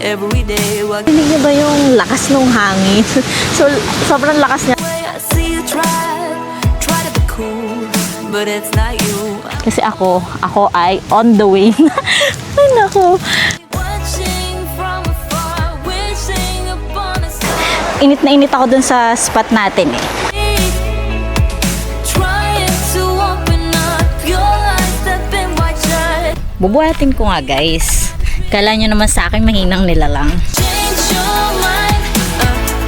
every day. Rinig niyo ba yung lakas ng hangin? So, sobrang lakas niya. I see you try to be cool, but it's not you. Kasi ako ay on the way na. Ay, nako. Watching from afar, wishing upon a star. Init na init ako dun sa spot natin eh. Trying to open up your eyes that been wide shut. Bubuhatin ko nga guys. Kala nyo naman sa akin mahinang nilalang. Change your mind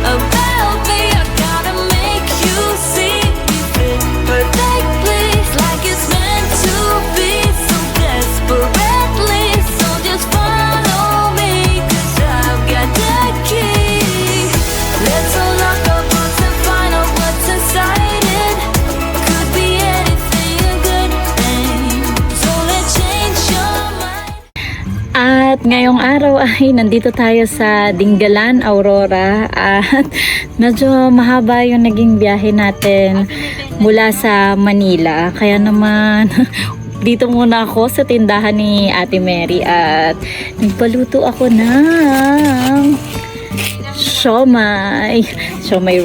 about me. I gotta make you see me fit perfectly, like it's meant to be, so desperately. So just follow me, 'cause I've got the key. Let's unlock our hearts and find out what's inside it. Could be anything, a good thing. So let's change your mind. At ngayong araw ay nandito tayo sa Dingalan, Aurora. At medyo mahaba yung naging biyahe natin mula sa Manila. Kaya naman dito muna ako sa tindahan ni Ate Mary at nagpaluto ako ng siomay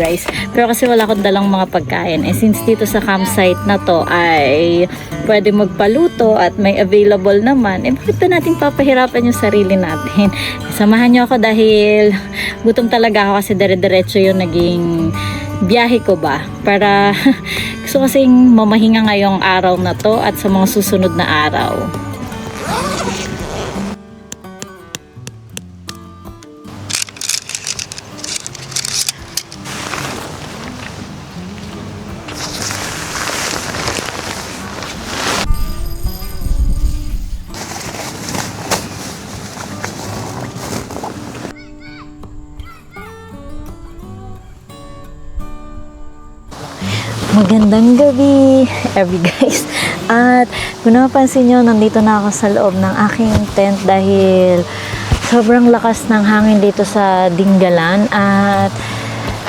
rice. Pero kasi wala akong dalang mga pagkain. Eh since dito sa campsite na to ay pwede magpaluto at may available naman, eh bakit na natin papahirapan yung sarili natin? Samahan niyo ako dahil gutom talaga ako kasi dire-diretso yung naging biyahe ko ba. Para gusto kasing mamahinga ngayong araw na to at sa mga susunod na araw. Magandang gabi, every guys. At kung napansin nyo, nandito na ako sa loob ng aking tent dahil sobrang lakas ng hangin dito sa Dingalan at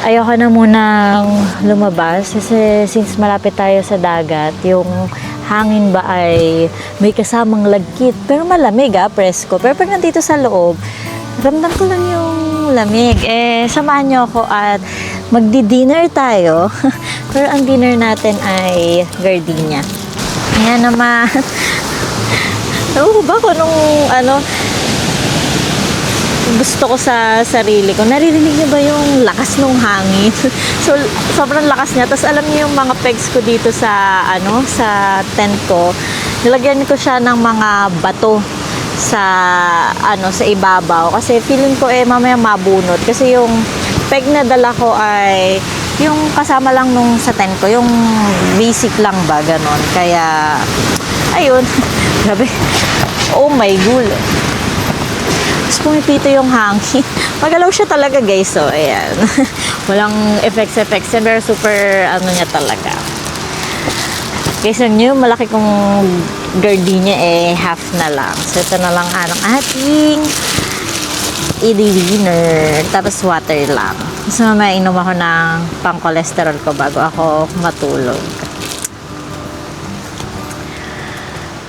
ayoko na munang lumabas kasi since malapit tayo sa dagat, yung hangin ba ay may kasamang lagkit pero malamig presko. Pero pag nandito sa loob, ramdam ko lang yung lamig. Eh, samahan nyo ako at magdi-dinner tayo. Pero ang dinner natin ay gardenia. Ayan naman. Ba ko nung gusto ko sa sarili ko. Naririnig niyo ba yung lakas ng hangin? So, sobrang lakas niya. Tapos alam niyo yung mga pegs ko dito sa sa tent ko. Nilagyan ko siya ng mga bato sa sa ibabaw kasi feeling ko mamaya mabunot kasi yung peg na dala ko ay yung kasama lang nung sa tent ko, yung basic lang ba ganon, kaya ayun. Grabe, oh my god, tapos pumipito yung hangin. Magalaw siya talaga guys, so ayan. Walang effects yan, pero super niya talaga guys. Nyo, malaki kong gardenia half na lang, so ito na lang ang ating i-dinner, tapos water lang. So mamaya inom ako ng pang-cholesterol ko bago ako matulog.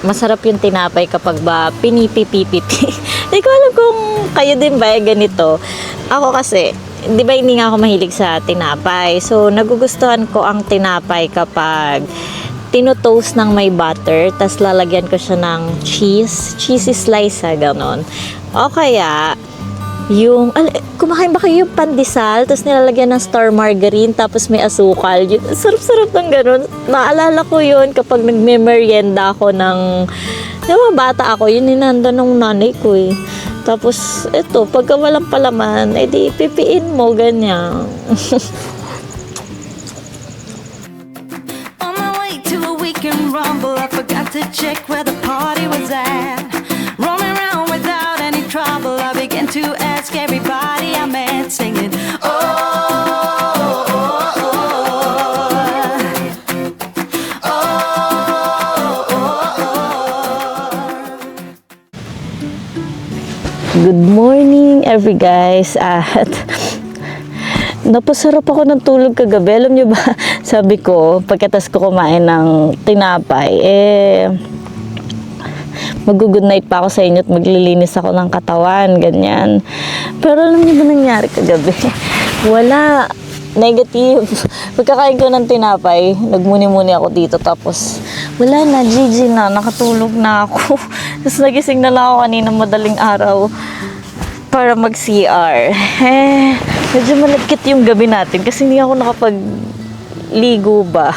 Masarap yung tinapay kapag ba pinipipipipi. Hindi ko alam kung kayo din ba ganito. Ako kasi, di ba hindi nga ako mahilig sa tinapay. So nagugustuhan ko ang tinapay kapag tinotoast ng may butter, tas lalagyan ko siya ng cheesy slice ganon. O kaya yung, kumakain ba kayo yung pandesal, tapos nilalagyan ng star margarine, tapos may asukal. Yun, sarap-sarap ng ganun. Naalala ko yun kapag nagme-merienda ako ng, diba, bata ako, yun ninanda ng nanay ko Tapos, ito, pagka walang palaman, edi pipiin mo, ganyan. On my way to a weekend rumble, I forgot to check where the party was at. Roaming around without any trouble, I began to ask everybody I met, singing, oh, oh, oh, oh, oh, oh. Good morning, every guys. At napasarap ako ng tulog kagabi. Alam nyo ba, sabi ko, pagkatas ko kumain ng tinapay, mag-good night pa ako sa inyo at maglilinis ako ng katawan, ganyan. Pero alam niyo ba nangyari kagabi? Wala. Negative. Pagkakain ko ng tinapay, nagmuni-muni ako dito, tapos wala na, GG na, nakatulog na ako. Tapos nagising na lang ako kanina madaling araw para mag-CR. Medyo malagkit yung gabi natin kasi hindi ako nakapagligo ba.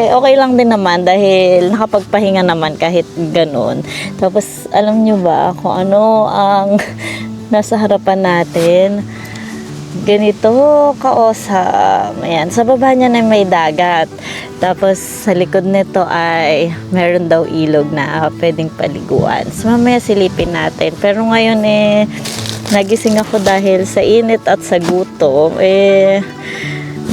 Okay lang din naman dahil nakapagpahinga naman kahit ganun. Tapos alam nyo ba kung ano ang nasa harapan natin? Ganito kaosam. Ayan, sa baba niya na may dagat. Tapos sa likod nito ay meron daw ilog na pwedeng paliguan. So mamaya silipin natin. Pero ngayon nagising ako dahil sa init at sa gutom.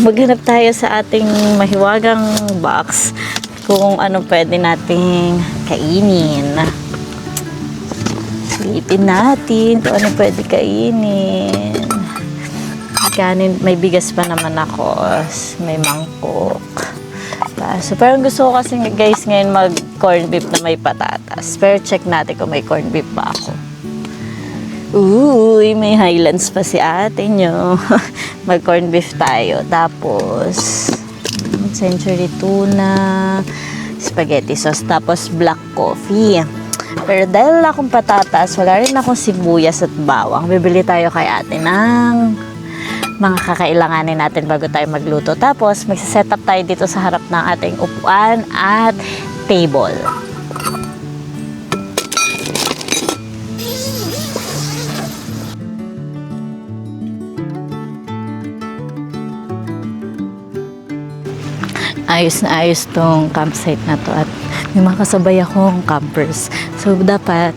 Maghanap tayo sa ating mahiwagang box kung ano pwede nating kainin. Silipin natin kung ano pwede kainin. Kanin, may bigas pa naman ako, may mangkok. So, parang gusto ko kasi guys ngayon mag corn beef na may patatas. Pero check natin kung may corn beef pa ako. Uy, may Highlands pa si ate nyo. Mag corn beef tayo. Tapos, century tuna, spaghetti sauce, tapos black coffee. Pero dahil wala akong patatas, wala rin akong sibuyas at bawang. Bibili tayo kay ate ng mga kakailanganin natin bago tayo magluto. Tapos, magsiset up tayo dito sa harap ng ating upuan at table. Ayos na ayos tong campsite na to at may mga kasabay akong campers. So, dapat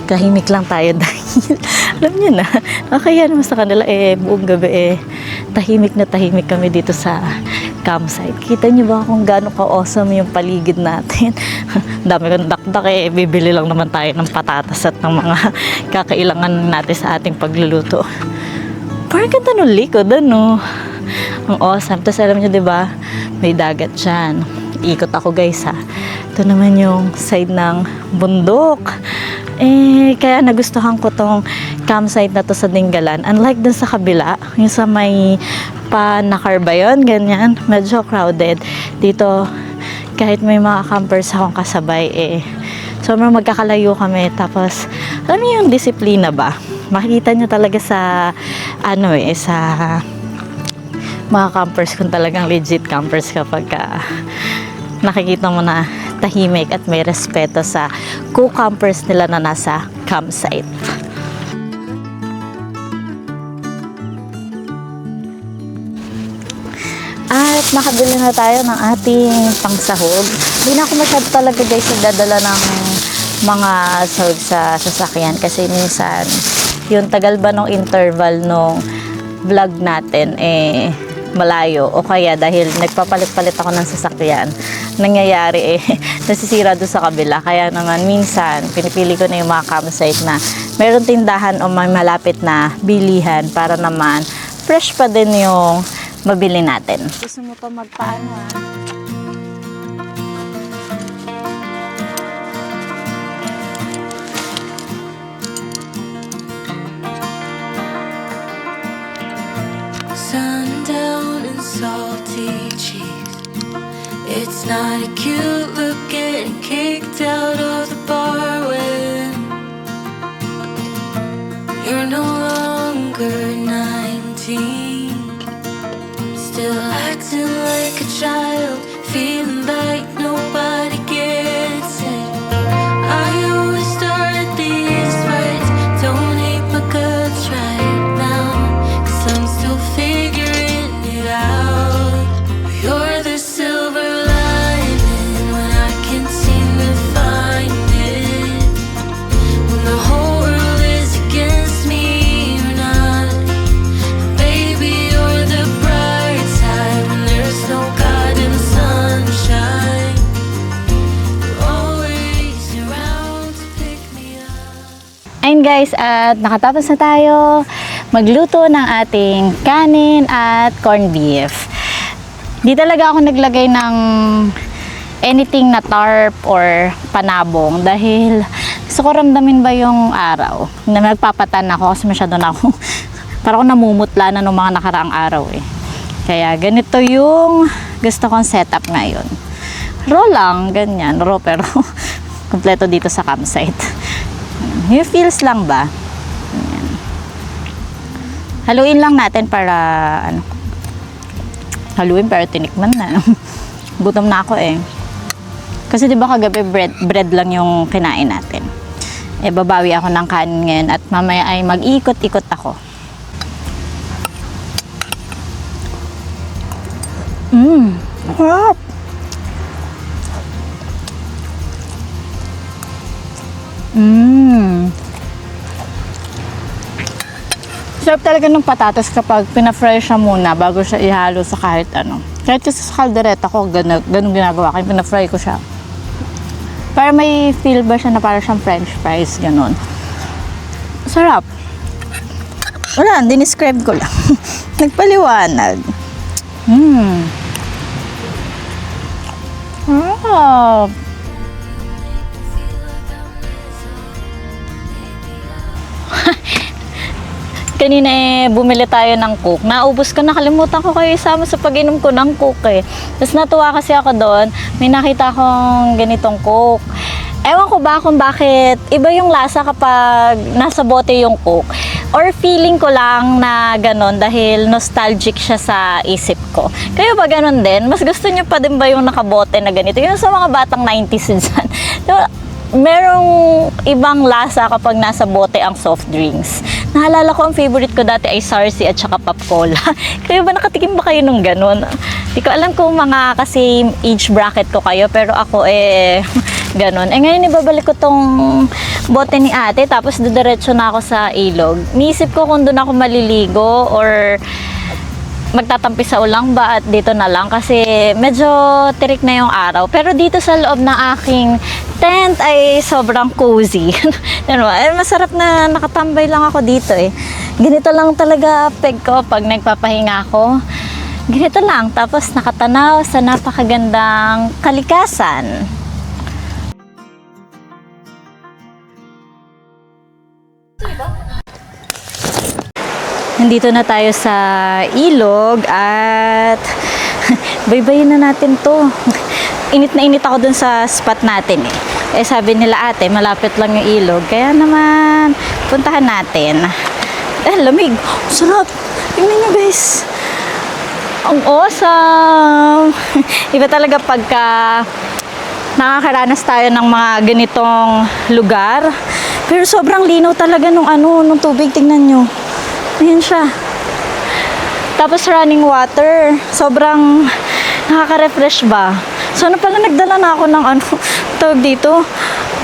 tahimik lang tayo dahil alam niyo na, kaya naman sa kanila buong gabi tahimik na tahimik kami dito sa campsite. Kita niyo ba kung gaano ka-awesome yung paligid natin? Dami kong dakdak bibili lang naman tayo ng patatas at ng mga kakailangan natin sa ating pagluluto. Parang ganda ng likod, ano? Ang awesome. Tapos alam niyo, di ba, may dagat dyan. Ikot ako guys ha. Ito naman yung side ng bundok. Kaya nagustuhan ko tong campsite na to sa Dingalan. Unlike dun sa kabila, yung sa may Panakar ba yun? Ganyan. Medyo crowded. Dito, kahit may mga campers akong kasabay, sobrang magkakalayo kami. Tapos, alam niyo yung disiplina ba? Makikita niyo talaga sa, sa mga campers kung talagang legit campers kapag nakikita mo na tahimik at may respeto sa co-campers nila na nasa campsite. At nakabili na tayo ng ating pangsahog. Hindi na ako masyado talaga guys nagdadala ng mga sahog sa sasakyan kasi minsan yung tagal ba ng interval nung vlog natin malayo o kaya dahil nagpapalit-palit ako ng sasakyan nangyayari nasisira doon sa kabila, kaya naman minsan pinipili ko na yung mga campsite na meron tindahan o may malapit na bilihan para naman fresh pa din yung mabili natin. Gusto mo pa magpaano Sundown and salty cheese. It's not a cute look getting kicked out of the bar when you're no longer 19. Still acting like a child, feeling like nobody gets it. I always start these fights, don't hate my guts right now, 'cause I'm still figuring it out. You're the silver lining when I can't seem to find it. When the whole world is against me, you're not. Baby, you're the bright side when there's no God in the sunshine. You're always around to pick me up. Ayun guys, at nakatapos na tayo magluto ng ating kanin at corned beef. Di talaga ako naglagay ng anything na tarp or panabong dahil gusto ko ramdamin ba yung araw na nagpapatan ako kasi masyado na ako parang ako namumutla na nung mga nakaraang araw eh. Kaya ganito yung gusto kong setup ngayon. Raw lang, ganyan, raw pero kompleto dito sa campsite. Yung feels lang ba? Ganyan. Haluin lang natin para ano, haluin pero tinikman na. Gutom na ako eh. Kasi 'di ba kagabi bread lang yung kinain natin. Eh babawi ako ng kanin ngayon at mamaya ay mag-ikot-ikot ako. Sarap. Sarap talaga ng patatas kapag pina-fry siya muna bago siya ihalo sa kahit ano. Kahit kasi sa kaldereta ko, ganun ginagawa ko. Pina-fry ko siya. Para may feel ba siya na parang siyang french fries, ganun. Sarap. Wala, dinescribe ko lang. Nagpaliwanag. Sarap. Kanina bumili tayo ng Coke. Naubos ko, nakalimutan ko kayo isama sa pag-inom ko ng Coke eh. Tapos natuwa kasi ako doon, may nakita akong ganitong Coke. Ewan ko ba kung bakit iba yung lasa kapag nasa bote yung Coke. Or feeling ko lang na ganon dahil nostalgic siya sa isip ko. Kayo ba ganon din? Mas gusto niyo pa din ba yung nakabote na ganito? Yung sa mga batang 90s dyan. Diba? Merong ibang lasa kapag nasa bote ang soft drinks. Naalala ko ang favorite ko dati ay Sarsi at saka Pop Cola. Kayo ba nakatikim ba kayo nung ganun? Di ko alam kung mga kasi age bracket ko kayo pero ako ganun. Ngayon ibabalik ko tong bote ni ate tapos didiretso na ako sa ilog. Niisip ko kung doon ako maliligo or magtatampi sa ulang ba at dito na lang kasi medyo tirik na yung araw. Pero dito sa loob ng aking tent ay sobrang cozy. Masarap na nakatambay lang ako dito eh. Ganito lang talaga peg ko pag nagpapahinga ako. Ganito lang. Tapos nakatanaw sa napakagandang kalikasan. Nandito na tayo sa ilog at baybayin na natin to. Init na init ako dun sa spot natin eh. Sabi nila ate, malapit lang yung ilog. Kaya naman, puntahan natin. Lamig. Sarap. Tingnan nyo guys. Ang awesome. Iba talaga pagka nakakaranas tayo ng mga ganitong lugar. Pero sobrang linaw talaga nung tubig. Tingnan nyo. Ayan siya. Tapos running water. Sobrang nakaka-refresh ba? So, pala nagdala na ako ng tawag dito,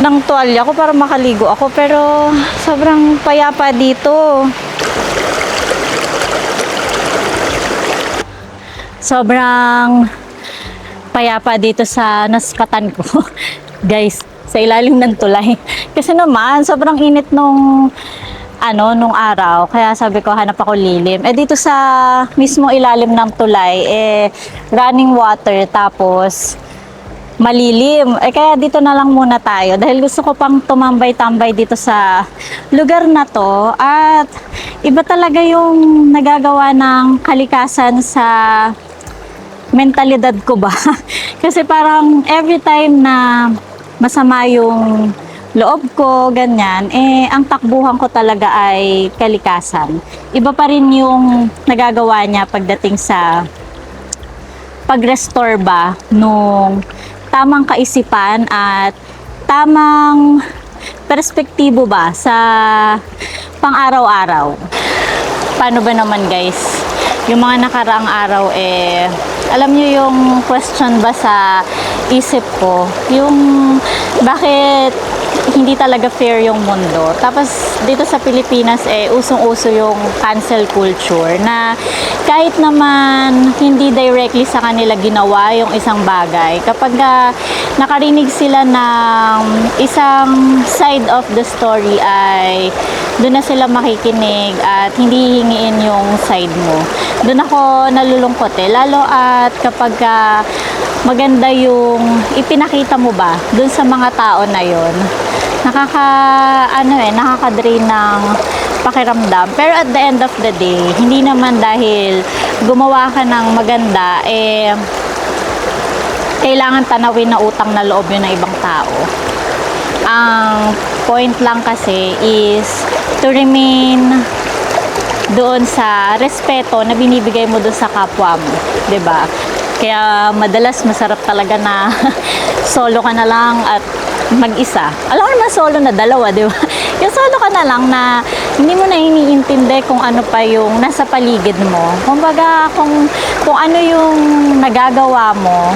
ng tuwalya ko para makaligo ako. Pero, sobrang payapa dito. Sobrang payapa dito sa naspatan ko. Guys, sa ilalim ng tulay. Kasi naman, sobrang init nung araw. Kaya sabi ko, hanap ako lilim. Dito sa mismo ilalim ng tulay, running water, tapos malilim. Kaya dito na lang muna tayo. Dahil gusto ko pang tumambay-tambay dito sa lugar na to. At iba talaga yung nagagawa ng kalikasan sa mentalidad ko ba. Kasi parang every time na masama yung loob ko, ganyan, ang takbuhan ko talaga ay kalikasan. Iba pa rin yung nagagawa niya pagdating sa pag-restore ba nung tamang kaisipan at tamang perspektibo ba sa pang-araw-araw. Paano ba naman guys? Yung mga nakaraang araw alam niyo yung question ba sa isip ko? Yung bakit hindi talaga fair yung mundo. Tapos dito sa Pilipinas usong-uso yung cancel culture na kahit naman hindi directly sa kanila ginawa yung isang bagay, kapag nakarinig sila ng isang side of the story ay doon na sila makikinig at hindi hingiin yung side mo. Doon ako nalulungkot lalo at kapag maganda yung ipinakita mo ba dun sa mga tao na yon. Nakaka-drain ng pakiramdam. Pero at the end of the day, hindi naman dahil gumawa ka ng maganda, kailangan tanawin na utang na loob yun ng ibang tao. Ang point lang kasi is to remain doon sa respeto na binibigay mo doon sa kapwa mo, 'di ba? Kaya madalas masarap talaga na solo ka na lang at mag-isa. Alam mo naman solo na dalawa, 'di ba? Yung solo ka na lang na hindi mo na iniintindi kung ano pa yung nasa paligid mo. Kumbaga kung ano yung nagagawa mo,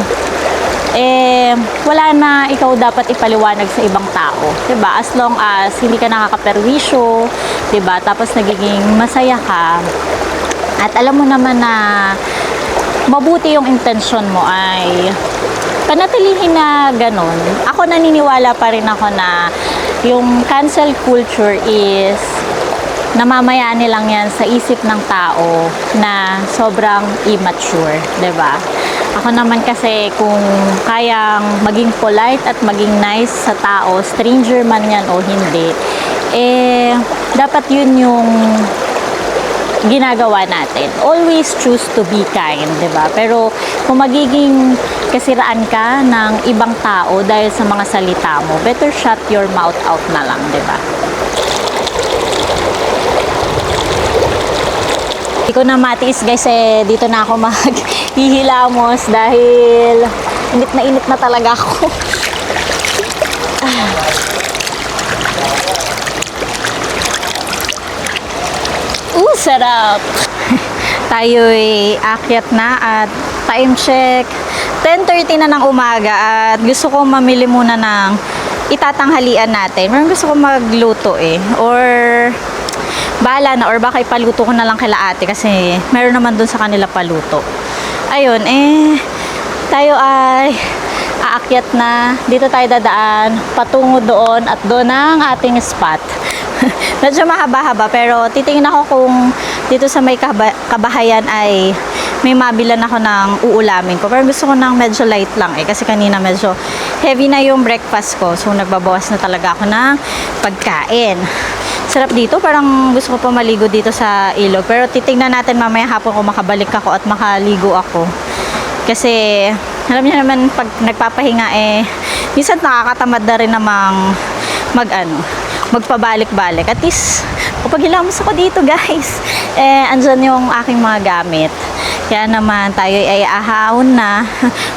wala na ikaw dapat ipaliwanag sa ibang tao, 'di ba? As long as hindi ka nakakaperwisyo, 'di ba? Tapos nagiging masaya ka. At alam mo naman na mabuti yung intention mo, ay panatilihin na ganun. Ako naniniwala pa rin ako na yung cancel culture is namamayani lang yan sa isip ng tao na sobrang immature, 'di ba? Ako naman kasi kung kayang maging polite at maging nice sa tao, stranger man yan o hindi, dapat yun yung ginagawa natin. Always choose to be kind, 'di ba? Pero kung magiging kasiraan ka ng ibang tao dahil sa mga salita mo, better shut your mouth out na lang, 'di ba? Hindi ko na matiis guys, dito na ako maghihilamos dahil init na talaga ako. Sarap! Tayo'y akyat na at time check 10:30 na ng umaga at gusto ko mamili muna ng itatanghalian natin. Meron gusto ko magluto or bahala na, or baka ipaluto ko na lang kila ate kasi meron naman dun sa kanila paluto. Ayun, tayo ay aakyat na. Dito tayo dadaan patungo doon at doon ang ating spot. Medyo mahaba-haba pero titingin ako kung dito sa may kabahayan ay may mabilan ako ng uulamin ko. Pero gusto ko ng medyo light lang kasi kanina medyo heavy na yung breakfast ko. So nagbabawas na talaga ako ng pagkain. Sarap dito, parang gusto ko pa maligo dito sa ilog. Pero titingnan natin mamaya hapon kung makabalik ako at makaligo ako. Kasi alam niyo naman pag nagpapahinga minsan nakakatamad na rin namang magpabalik-balik. At least kapag hilamos ako dito guys, andyan yung aking mga gamit. Kaya naman tayo ay ahahon na.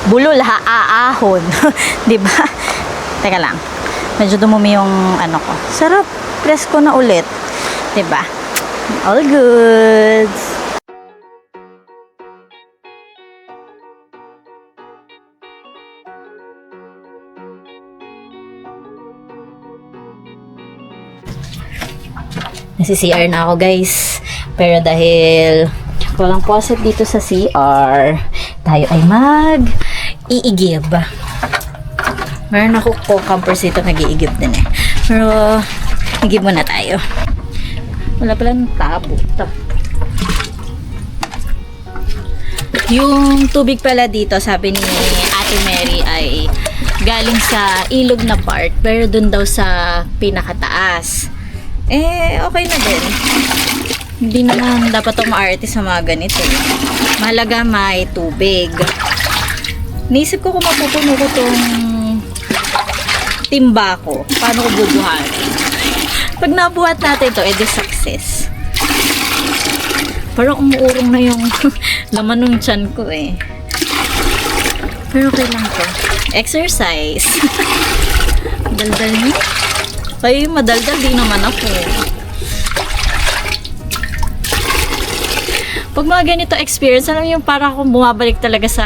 Bulol ha, aahon. Diba? Teka lang. Medyo dumumi yung ko. Sarap. Presko na ulit. Diba? All goods. Nasi-CR na ako guys. Pero dahil walang faucet dito sa CR, tayo ay mag-iigib. Meron ako campers dito nag-iigib din Pero igib muna tayo. Wala pala ng tabo. Yung tubig pala dito, sabi ni Ate Mary, ay galing sa ilog na part, pero dun daw sa pinakataas. Okay na din. Hindi naman dapat ako maarte sa mga ganito. Mahalaga may tubig. Naisip ko kung mapupuno ko tong timba ko. Paano ko bubuhatin? Pag nabuhat natin ito, edi success. Parang umuurong na yung laman ng tiyan ko Pero okay lang to. Exercise. Daldal niyo. Kayo madaldal, di naman ako. Pag mga ganito experience, alam yung parang akong bumabalik talaga sa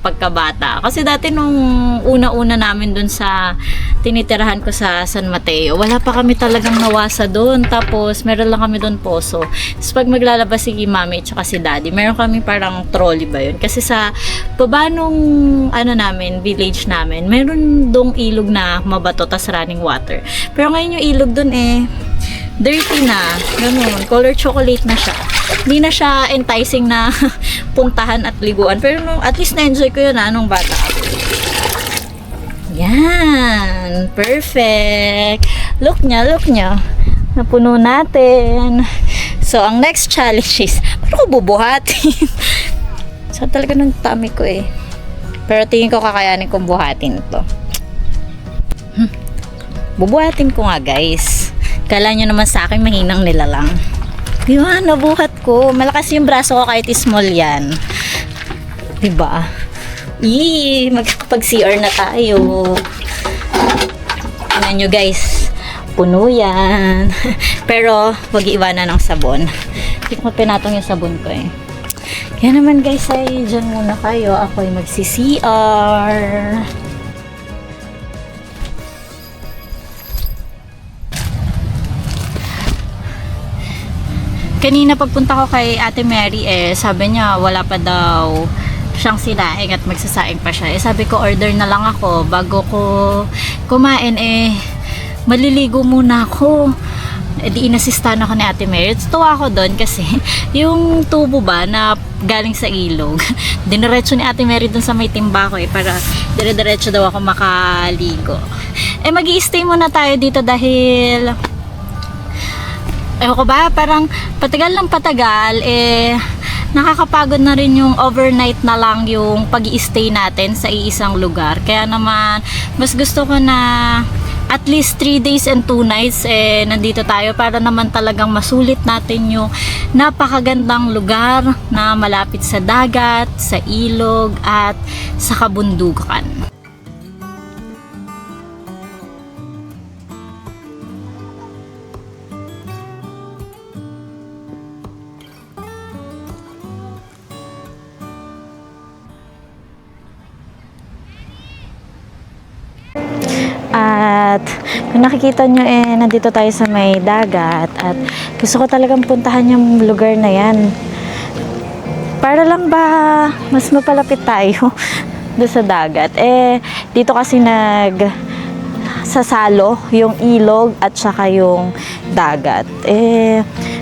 pagkabata. Kasi dati nung una-una namin dun sa tinitirahan ko sa San Mateo, wala pa kami talagang nawasa dun. Tapos meron lang kami dun poso. Tapos pag maglalabas si mami at si daddy, meron kami parang trolley ba yun. Kasi sa baba nung namin, village namin, meron dong ilog na mabato tas running water. Pero ngayon yung ilog dun dirty na. Ganun, color chocolate na siya. Hindi na siya enticing na puntahan at liguan. Pero at least na-enjoy ko yun nung bata ako. Yan. Perfect. Look nyo. Napuno natin. So, ang next challenge is, paano ko bubuhatin? So, talaga ng tummy ko eh. Pero tingin ko kakayanin kong buhatin to. Bubuhatin ko nga, guys. Kala nyo naman sa akin, mahinang nila lang. Diba, nabuhat ko. Malakas yung braso ko kahit small yan. Diba? Magkakapag-CR na tayo. Tingnan nyo, guys. Puno yan. Pero, wag iiwanan ng sabon. Hindi ko pinatong yung sabon ko eh. Kaya naman, guys, ay dyan muna kayo. Ako ay magsi-CR. Kanina pagpunta ko kay Ate Mary sabi niya wala pa daw siyang sinaing at magsasaing pa siya. Sabi ko order na lang ako bago ko kumain maliligo muna ako. Di inasistahan ako ni Ate Mary. Tuwa ako doon kasi yung tubo ba na galing sa ilog, diniretso ni Ate Mary doon sa may timba ko para dire-diretso daw ako makaligo. Magi-stay muna tayo dito dahil ewan ko ba, parang patagal ng patagal, nakakapagod na rin yung overnight na lang yung pag-i-stay natin sa iisang lugar. Kaya naman, mas gusto ko na at least 3 days and 2 nights nandito tayo para naman talagang masulit natin yung napakagandang lugar na malapit sa dagat, sa ilog, at sa kabundukan. At kung nakikita nyo nandito tayo sa may dagat at gusto ko talagang puntahan yung lugar na yan para lang ba mas mapalapit tayo doon sa dagat. Dito kasi sasalo yung ilog at saka yung dagat.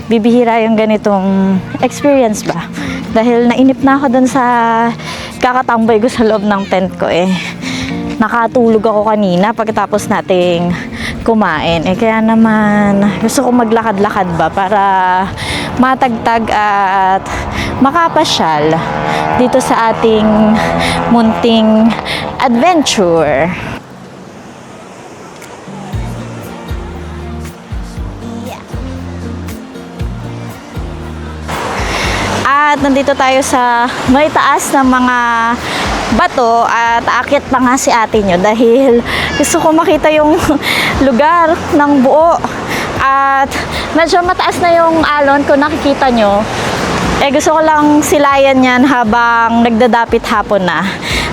Bibihira yung ganitong experience ba dahil nainip na ako doon sa kakatambay ko sa loob ng tent ko. Nakatulog ako kanina pagkatapos nating kumain. Kaya naman gusto ko maglakad-lakad ba para matagtag at makapasyal dito sa ating munting adventure. At nandito tayo sa may taas ng mga bato at aakyat pa nga si ate nyo dahil gusto ko makita yung lugar ng buo at medyo mataas na yung alon kung nakikita nyo. Gusto ko lang silayan yan habang nagdadapit hapon na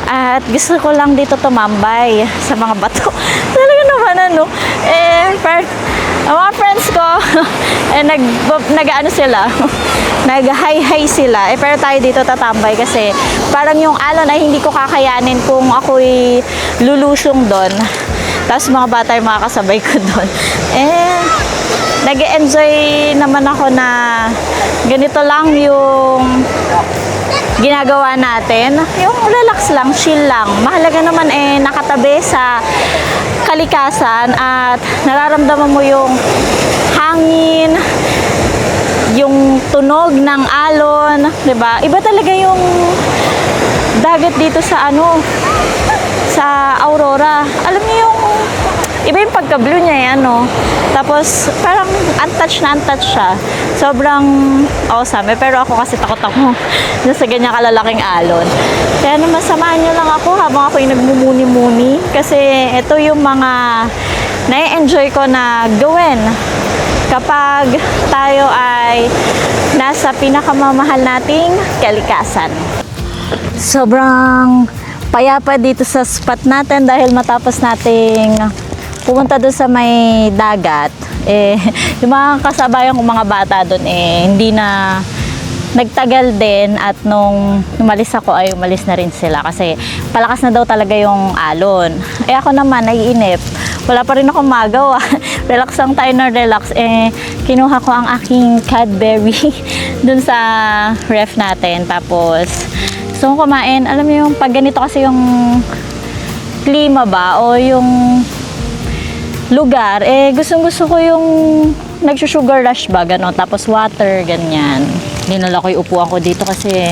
at gusto ko lang dito tumambay sa mga bato. Talaga naman ang mga friends ko nag-ano sila nag-hi-hi sila. Pero tayo dito tatambay kasi parang yung alon ay hindi ko kakayanin kung ako'y lulusong doon. Tapos mga bata yung mga kasabay ko doon. Nag-enjoy naman ako na ganito lang yung ginagawa natin. Yung relax lang, chill lang. Mahalaga naman nakatabi sa kalikasan at nararamdaman mo yung hangin, yung tunog ng alon, 'di ba? Iba talaga yung dagat dito sa sa Aurora. Alam niyo yung iba yung pagka-blue niya yan, no? Tapos parang untouched siya. Sobrang awesome. Pero ako kasi takot ako sa ganyan kalalaking alon. Kaya naman samahan niyo lang ako habang ako yung nagmumuni-muni kasi ito yung mga na-enjoy ko na gawin kapag tayo ay nasa pinakamamahal nating kalikasan. Sobrang payapa dito sa spot natin dahil matapos nating pumunta doon sa may dagat. Yung mga kasabayan kong mga bata doon hindi na nagtagal din at nung umalis ako ay umalis na rin sila kasi palakas na daw talaga yung alon. Ako naman naiinip. Wala pa rin akong magawa. Relax lang tayo na relax. Kinuha ko ang aking Cadbury dun sa ref natin. Tapos, gusto kong kumain. Alam mo yung pag ganito kasi yung klima ba o yung lugar, gustong-gusto ko yung nagsusugar rush ba, gano'n. Tapos water, ganyan. Dinala ko yung upuan ko dito kasi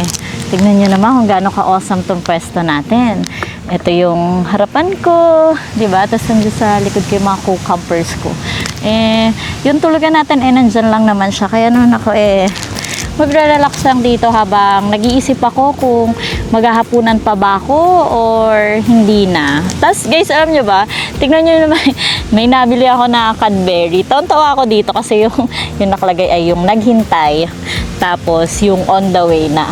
tignan nyo naman kung gaano ka-awesome tong pwesto natin. Ito yung harapan ko, di ba? Tapos nandun sa likod ko yung mga co-campers ko. Yung tulugan natin, nandyan lang naman siya. Kaya naman ako, magre-relax lang dito habang nag-iisip ako kung maghahapunan pa ba ako or hindi na. Tapos guys, alam nyo ba, tignan nyo naman, may nabili ako na Cadbury. Taon-tawa ako dito kasi yung nakalagay ay yung naghintay. Tapos yung on the way na.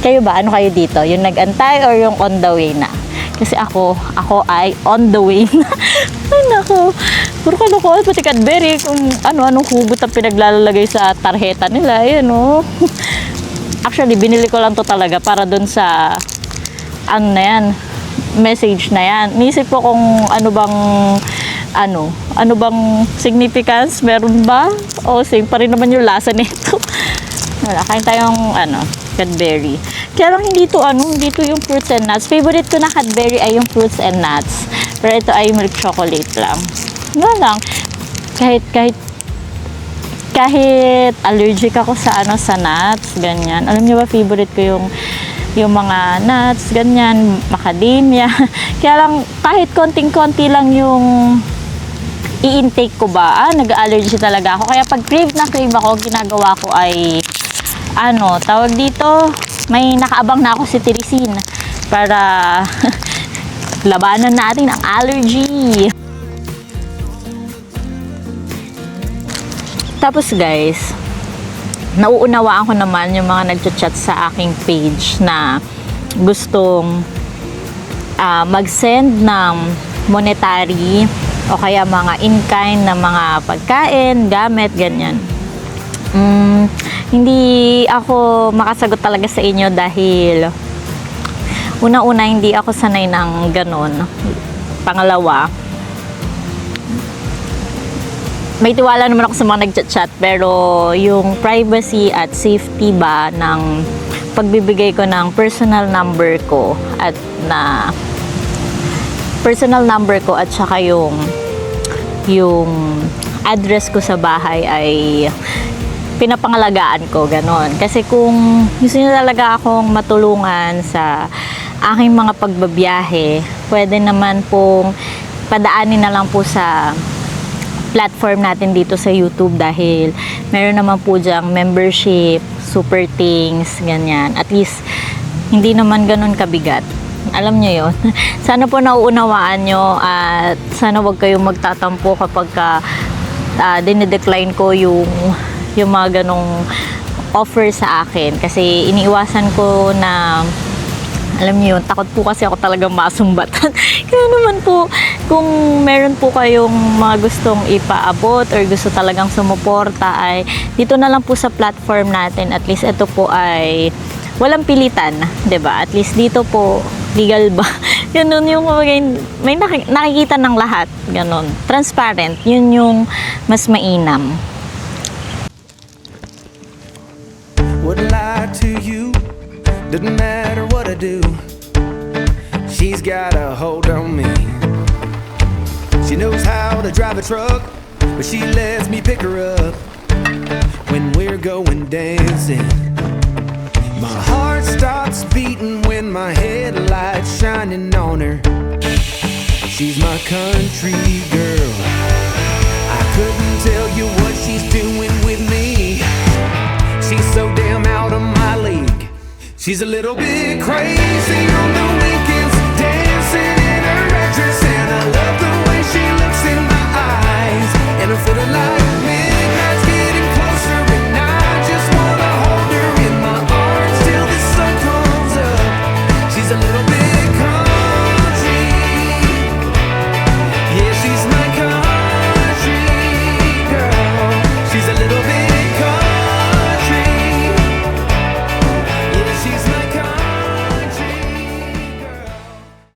Kayo ba? Ano kayo dito? Yung nag-antay or yung on the way na? Kasi ako ay on the way na. Ay nako. Puro kalokohan, pati Cadbury, kung ano-anong hugot ang pinaglalagay sa tarheta nila, ayan o. Actually, binili ko lang to talaga para dun sa, ano na yan, message na yan. Nisip ko kung ano bang significance, meron ba? O same pa rin naman yung lasa nito. Wala, kain tayong, Cadbury. Kaya lang hindi to yung fruits and nuts. Favorite ko na Cadbury ay yung fruits and nuts. Pero ito ay milk chocolate lang. Nga lang, kahit allergic ako sa sa nuts, ganyan. Alam niyo ba, favorite ko yung mga nuts, ganyan, macadamia. Kaya lang, kahit konting-konti lang yung i-intake ko ba, nag-allergy talaga ako. Kaya pag crave na crave ako, ginagawa ko ay, tawag dito, may nakaabang na ako si Tiricin para labanan natin ang allergy. Tapos guys, nauunawaan ko naman yung mga nagchat-chat sa aking page na gustong mag-send ng monetary o kaya mga in-kind na mga pagkain, gamit, ganyan. Hindi ako makasagot talaga sa inyo dahil una-una hindi ako sanay ng ganon. Pangalawa, may tiwala naman ako sa mga nagchat-chat pero yung privacy at safety ba ng pagbibigay ko ng personal number ko at saka yung address ko sa bahay ay pinapangalagaan ko, ganon. Kasi kung gusto niyo talaga akong matulungan sa aking mga pagbabiyahe, pwede naman pong padaanin na lang po sa platform natin dito sa YouTube dahil meron naman po dyang membership, super things, ganyan. At least, hindi naman ganun kabigat. Alam nyo yun. Sana po nauunawaan nyo at sana wag kayong magtatampo kapag dinedecline ko yung mga ganong offer sa akin. Kasi iniiwasan ko na, alam niyo yun, takot po kasi ako talagang masumbatan. Kaya naman po, kung meron po kayong mga gustong ipaabot or gusto talagang sumuporta ay dito na lang po sa platform natin. At least ito po ay walang pilitan, 'di ba? At least dito po legal ba? Ganun yung may nakikita ng lahat, ganun. Transparent, yun yung mas mainam. Wouldn't lie to you, doesn't matter what I do. She's got a hold on me. She knows how to drive a truck, but she lets me pick her up when we're going dancing. My heart stops beating when my headlights shining on her. She's my country girl. I couldn't tell you what she's doing with me. She's so damn out of my league. She's a little bit crazy on the weekend.